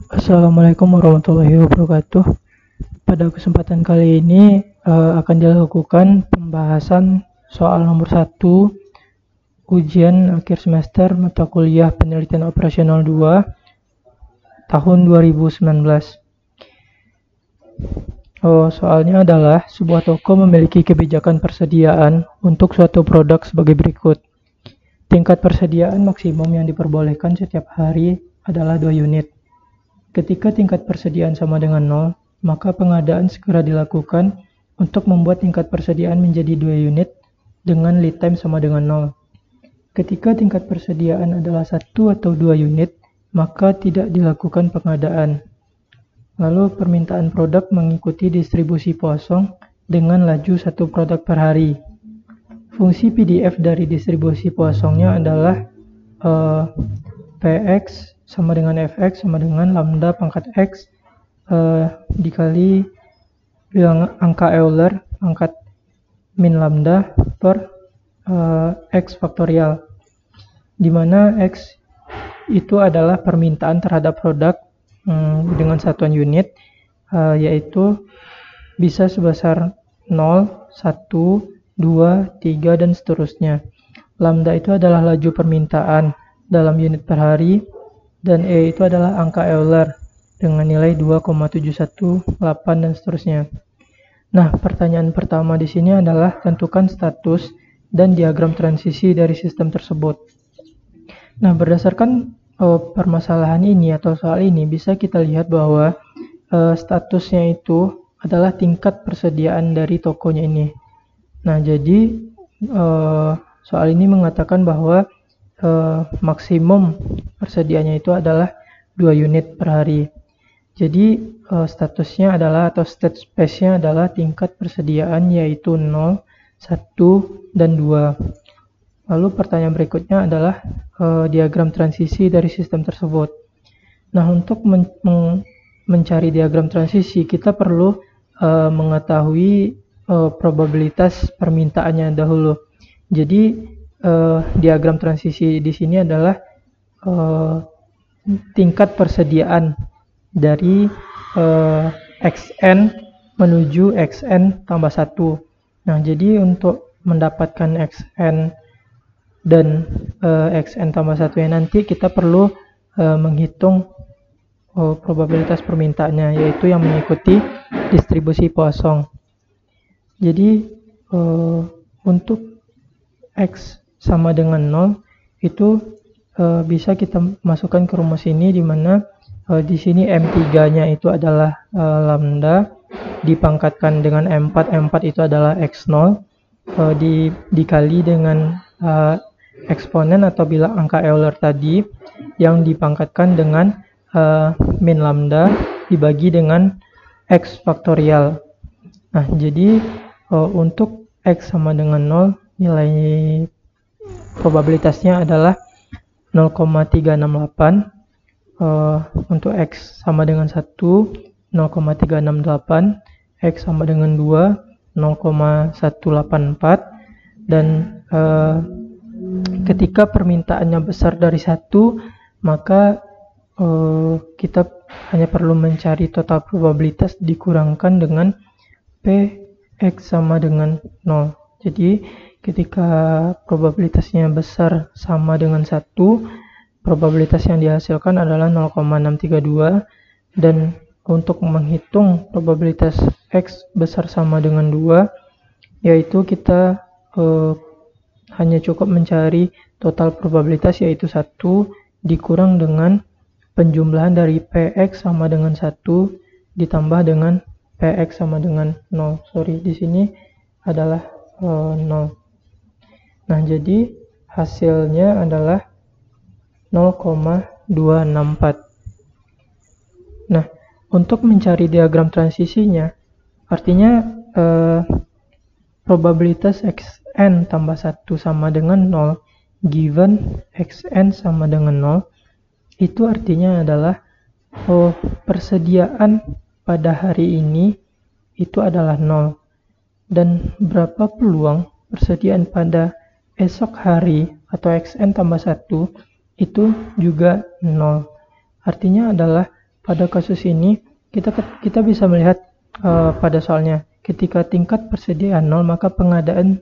Assalamualaikum warahmatullahi wabarakatuh. Pada kesempatan kali ini akan dilakukan pembahasan soal nomor 1 ujian akhir semester mata kuliah penelitian operasional 2 tahun 2019. Soalnya adalah sebuah toko memiliki kebijakan persediaan untuk suatu produk sebagai berikut. Tingkat persediaan maksimum yang diperbolehkan setiap hari adalah 2 unit. Ketika tingkat persediaan sama dengan 0, maka pengadaan segera dilakukan untuk membuat tingkat persediaan menjadi 2 unit dengan lead time sama dengan 0. Ketika tingkat persediaan adalah 1 atau 2 unit, maka tidak dilakukan pengadaan. Lalu permintaan produk mengikuti distribusi poosong dengan laju 1 produk per hari. Fungsi PDF dari distribusi poosongnya adalah Px sama dengan Fx sama dengan lambda pangkat X dikali angka Euler pangkat min lambda per X faktorial, di mana X itu adalah permintaan terhadap produk dengan satuan unit, yaitu bisa sebesar 0, 1, 2, 3, dan seterusnya. Lambda itu adalah laju permintaan dalam unit per hari, dan E itu adalah angka Euler dengan nilai 2,718 dan seterusnya. Nah, pertanyaan pertama di sini adalah tentukan status dan diagram transisi dari sistem tersebut. Nah, berdasarkan permasalahan ini atau soal ini bisa kita lihat bahwa statusnya itu adalah tingkat persediaan dari tokonya ini. Nah, jadi soal ini mengatakan bahwa maksimum persediaannya itu adalah 2 unit per hari. Jadi statusnya adalah atau state space-nya adalah tingkat persediaan yaitu 0, 1, dan 2. Lalu pertanyaan berikutnya adalah diagram transisi dari sistem tersebut. Nah, untuk mencari diagram transisi kita perlu mengetahui probabilitas permintaannya dahulu. Jadi diagram transisi di sini adalah tingkat persediaan dari xn menuju xn tambah 1. Nah, jadi untuk mendapatkan xn dan xn tambah 1 nya nanti kita perlu menghitung probabilitas permintaannya, yaitu yang mengikuti distribusi poosong. Jadi untuk X sama dengan 0 itu bisa kita masukkan ke rumus ini, di mana di sini M3-nya itu adalah lambda dipangkatkan dengan M4. M4 itu adalah X0 dikali dengan eksponen atau bilang angka Euler tadi yang dipangkatkan dengan min lambda dibagi dengan X faktorial. Nah, jadi untuk X sama dengan 0 nilai probabilitasnya adalah 0,368. Untuk X sama dengan 1 0,368, X sama dengan 2 0,184, dan ketika permintaannya besar dari 1, maka kita hanya perlu mencari total probabilitas dikurangkan dengan Px sama dengan 0. Jadi ketika probabilitasnya besar sama dengan 1, probabilitas yang dihasilkan adalah 0,632, dan untuk menghitung probabilitas X besar sama dengan 2, yaitu kita hanya cukup mencari total probabilitas yaitu 1 dikurang dengan penjumlahan dari Px sama dengan 1 ditambah dengan Px sama dengan 0. Di sini adalah 0. Nah, jadi hasilnya adalah 0,264. Nah, untuk mencari diagram transisinya, artinya probabilitas xn tambah 1 sama dengan 0 given xn sama dengan 0, itu artinya adalah persediaan pada hari ini itu adalah 0, dan berapa peluang persediaan pada esok hari atau xn tambah 1 itu juga 0. Artinya adalah pada kasus ini kita bisa melihat pada soalnya ketika tingkat persediaan 0 maka pengadaan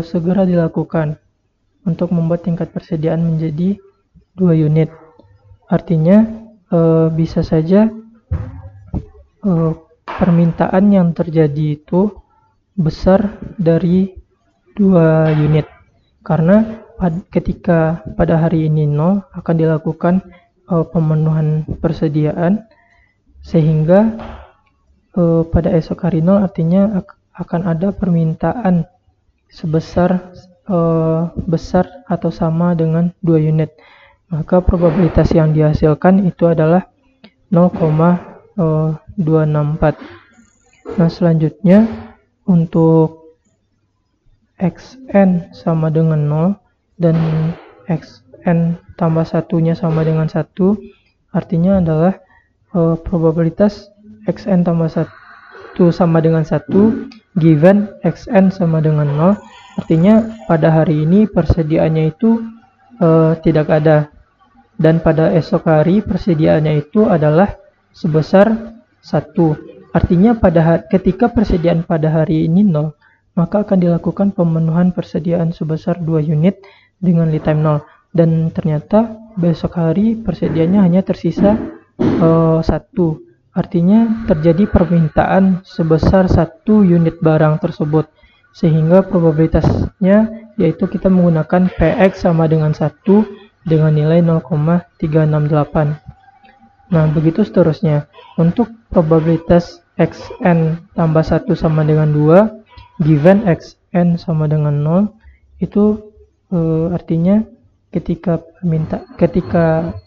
segera dilakukan untuk membuat tingkat persediaan menjadi 2 unit. Artinya bisa saja permintaan yang terjadi itu besar dari 2 unit, karena ketika pada hari ini 0 akan dilakukan pemenuhan persediaan, sehingga pada esok hari 0 artinya akan ada permintaan sebesar besar atau sama dengan 2 unit. Maka probabilitas yang dihasilkan itu adalah 0,264. Nah, selanjutnya untuk xn sama dengan 0 dan xn tambah 1-nya sama dengan 1, artinya adalah probabilitas xn tambah 1 sama dengan 1 given xn sama dengan 0. Artinya pada hari ini persediaannya itu tidak ada, dan pada esok hari persediaannya itu adalah sebesar 1. Artinya ketika persediaan pada hari ini 0, maka akan dilakukan pemenuhan persediaan sebesar 2 unit dengan lead time 0. Dan ternyata besok hari persediaannya hanya tersisa 1. Artinya terjadi permintaan sebesar 1 unit barang tersebut, sehingga probabilitasnya yaitu kita menggunakan Px sama dengan 1 dengan nilai 0,368. Nah, begitu seterusnya. Untuk probabilitas xn tambah 1 sama dengan 2 given xn sama dengan 0, itu artinya ketika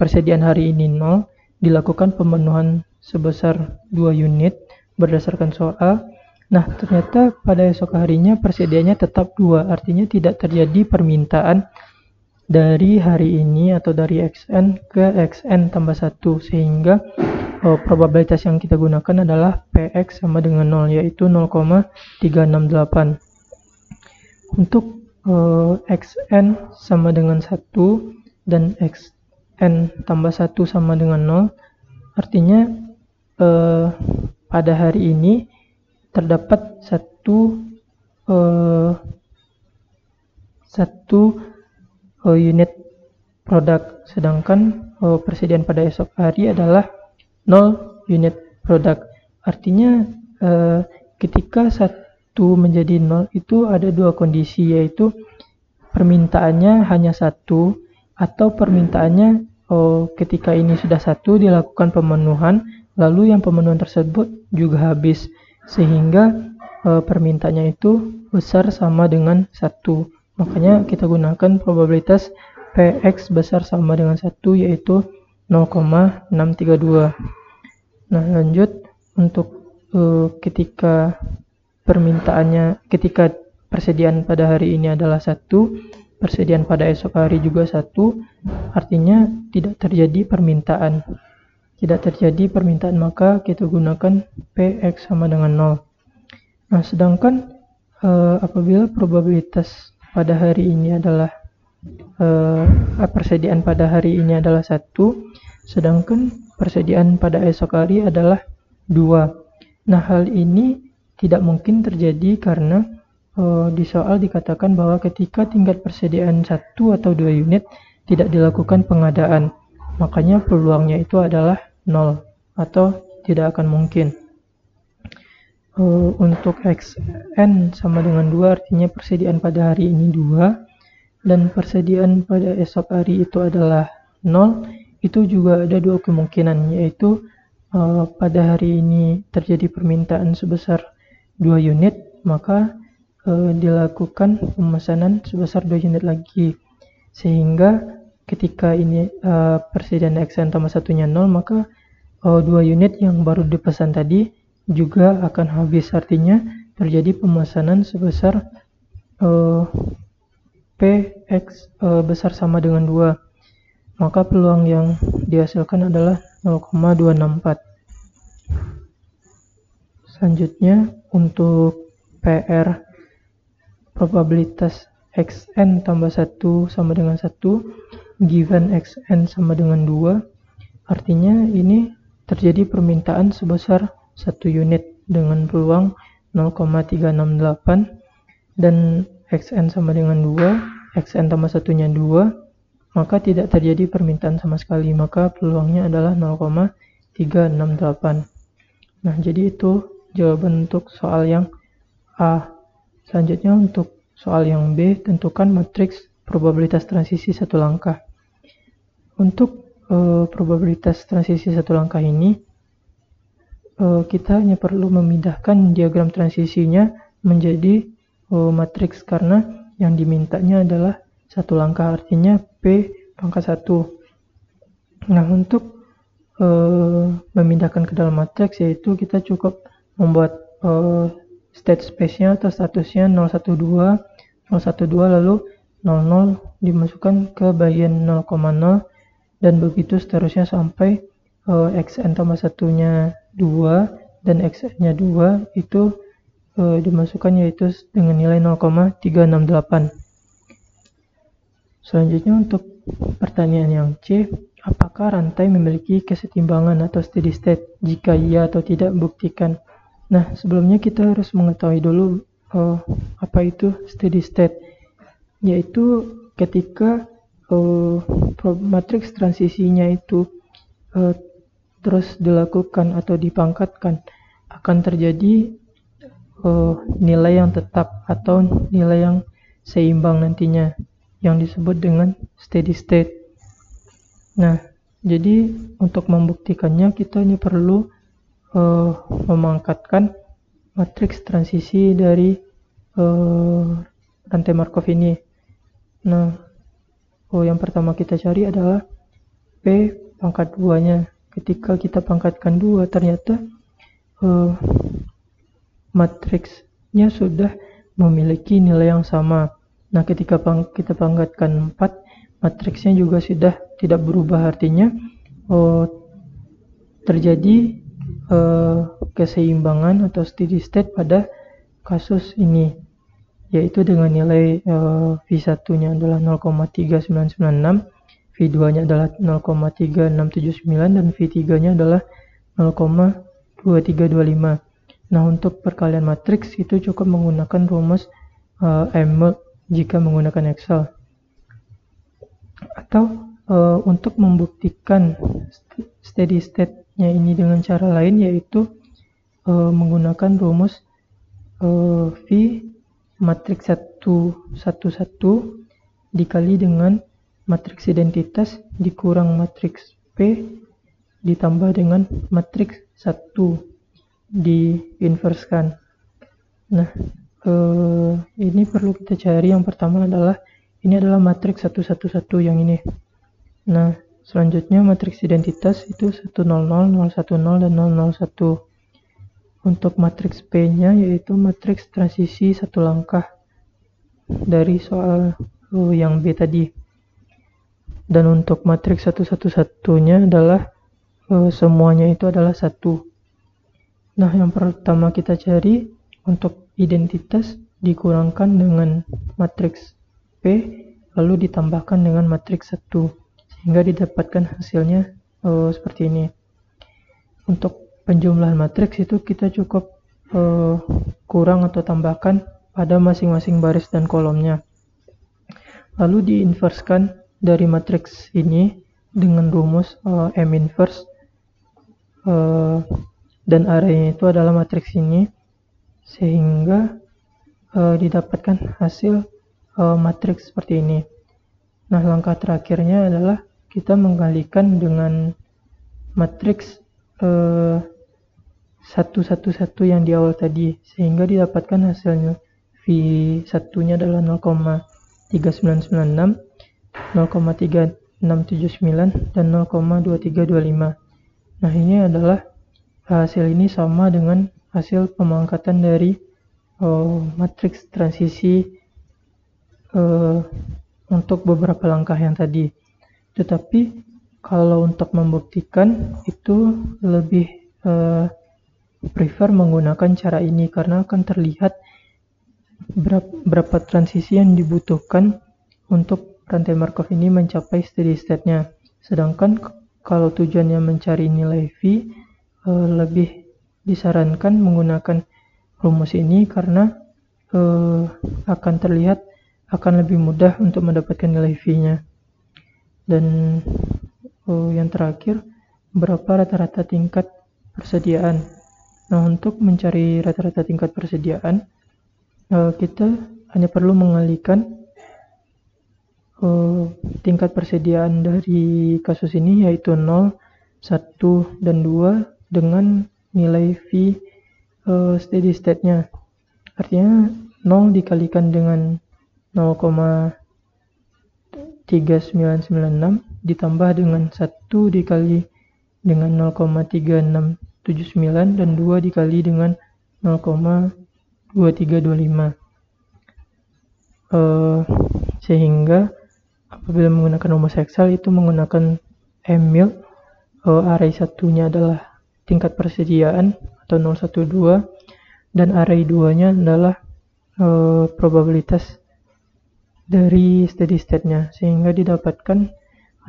persediaan hari ini 0, dilakukan pemenuhan sebesar 2 unit berdasarkan soal. Nah, ternyata pada esok harinya persediaannya tetap 2, artinya tidak terjadi permintaan dari hari ini atau dari xn ke xn tambah 1, sehingga probabilitas yang kita gunakan adalah Px sama dengan 0, yaitu 0,368. Untuk xn sama dengan 1 dan xn tambah 1 sama dengan 0, artinya pada hari ini terdapat satu unit produk, sedangkan persediaan pada esok hari adalah 0 unit produk. Artinya ketika 1 menjadi 0 itu ada 2 kondisi, yaitu permintaannya hanya 1 atau permintaannya ketika ini sudah 1 dilakukan pemenuhan, lalu yang pemenuhan tersebut juga habis, sehingga permintaannya itu besar sama dengan 1. Makanya kita gunakan probabilitas Px besar sama dengan 1, yaitu 0,632. Nah, lanjut untuk ketika persediaan pada hari ini adalah 1, persediaan pada esok hari juga 1, artinya tidak terjadi permintaan. Maka kita gunakan Px sama dengan 0. Nah, sedangkan apabila probabilitas pada hari ini adalah persediaan pada hari ini adalah 1, sedangkan persediaan pada esok hari adalah 2. Nah, hal ini tidak mungkin terjadi karena di soal dikatakan bahwa ketika tingkat persediaan 1 atau 2 unit tidak dilakukan pengadaan, makanya peluangnya itu adalah 0 atau tidak akan mungkin. Untuk xn sama dengan 2, artinya persediaan pada hari ini 2 dan persediaan pada esok hari itu adalah 0. Itu juga ada 2 kemungkinan, yaitu pada hari ini terjadi permintaan sebesar 2 unit, maka dilakukan pemesanan sebesar 2 unit lagi, sehingga ketika ini persediaan xn tambah 1-nya 0, maka 2 unit yang baru dipesan tadi juga akan habis, artinya terjadi pemesanan sebesar Px besar sama dengan 2, maka peluang yang dihasilkan adalah 0,264. Selanjutnya untuk PR probabilitas xn tambah 1 sama dengan 1 given xn sama dengan 2, artinya ini terjadi permintaan sebesar 1 unit dengan peluang 0,368 dan xn sama dengan 2, xn tambah satunya 2, maka tidak terjadi permintaan sama sekali, maka peluangnya adalah 0,368. Nah, jadi itu jawaban untuk soal yang A. Selanjutnya untuk soal yang B, tentukan matriks probabilitas transisi satu langkah. Untuk probabilitas transisi satu langkah ini, kita hanya perlu memindahkan diagram transisinya menjadi matriks, karena yang dimintanya adalah satu langkah, artinya P pangkat 1. Nah, untuk memindahkan ke dalam matriks, yaitu kita cukup membuat state space-nya atau statusnya 012, 012 lalu 00 dimasukkan ke bagian 0,0 dan begitu seterusnya sampai xn tambah satunya 2 dan xn-nya 2 itu dimasukkan yaitu dengan nilai 0,368. Selanjutnya untuk pertanyaan yang C, apakah rantai memiliki kesetimbangan atau steady state? Jika iya atau tidak, buktikan. Nah, sebelumnya kita harus mengetahui dulu apa itu steady state, yaitu ketika matriks transisinya itu terus dilakukan atau dipangkatkan, akan terjadi nilai yang tetap atau nilai yang seimbang nantinya, yang disebut dengan steady state. Nah, jadi untuk membuktikannya kita hanya perlu memangkatkan matriks transisi dari rantai Markov ini. Nah, yang pertama kita cari adalah P pangkat 2-nya. Ketika kita pangkatkan 2, ternyata matriksnya sudah memiliki nilai yang sama. Nah, ketika kita pangkatkan 4, matriksnya juga sudah tidak berubah, artinya terjadi keseimbangan atau steady state pada kasus ini, yaitu dengan nilai V1-nya adalah 0,3996, V2-nya adalah 0,3679 dan V3-nya adalah 0,2325. Nah, untuk perkalian matriks itu cukup menggunakan rumus M jika menggunakan Excel. Atau untuk membuktikan steady state-nya ini dengan cara lain, yaitu menggunakan rumus V matriks 111 dikali dengan matriks identitas dikurang matriks P ditambah dengan matriks 1 diinverskan. Nah, ini perlu kita cari. Yang pertama adalah ini adalah matriks 111 yang ini. Nah, selanjutnya matriks identitas itu 100, 010 dan 001. Untuk matriks P-nya yaitu matriks transisi satu langkah dari soal yang B tadi. Dan untuk matriks 111-nya adalah semuanya itu adalah 1. Nah, yang pertama kita cari untuk identitas dikurangkan dengan matriks P lalu ditambahkan dengan matriks 1 sehingga didapatkan hasilnya seperti ini. Untuk penjumlahan matriks itu kita cukup kurang atau tambahkan pada masing-masing baris dan kolomnya, lalu diinverskan dari matriks ini dengan rumus M inverse, dan arraynya itu adalah matriks ini, sehingga didapatkan hasil matriks seperti ini. Nah, langkah terakhirnya adalah kita mengkalikan dengan matriks 111 yang di awal tadi, sehingga didapatkan hasilnya V1-nya adalah 0,3996, 0,3679 dan 0,2325. Nah, ini adalah hasil ini sama dengan hasil pemangkatan dari matriks transisi untuk beberapa langkah yang tadi. Tetapi kalau untuk membuktikan itu lebih prefer menggunakan cara ini, karena akan terlihat berapa transisi yang dibutuhkan untuk rantai Markov ini mencapai steady state-nya. Sedangkan kalau tujuannya mencari nilai V, lebih disarankan menggunakan rumus ini karena akan terlihat akan lebih mudah untuk mendapatkan nilai V-nya. Dan yang terakhir, berapa rata-rata tingkat persediaan. Nah, untuk mencari rata-rata tingkat persediaan, kita hanya perlu mengalihkan tingkat persediaan dari kasus ini, yaitu 0, 1, dan 2 dengan nilai V steady state-nya. Artinya 0 dikalikan dengan 0,3996 ditambah dengan 1 dikali dengan 0,3679 dan 2 dikali dengan 0,2325. Sehingga apabila menggunakan rumus Excel itu menggunakan MMIL, array satunya adalah tingkat persediaan atau 012 dan array 2-nya adalah probabilitas dari steady state-nya, sehingga didapatkan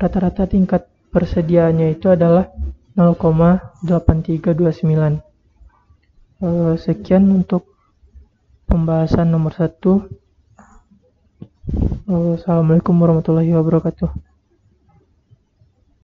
rata-rata tingkat persediaannya itu adalah 0,8329. Sekian untuk pembahasan nomor 1. Assalamualaikum warahmatullahi wabarakatuh.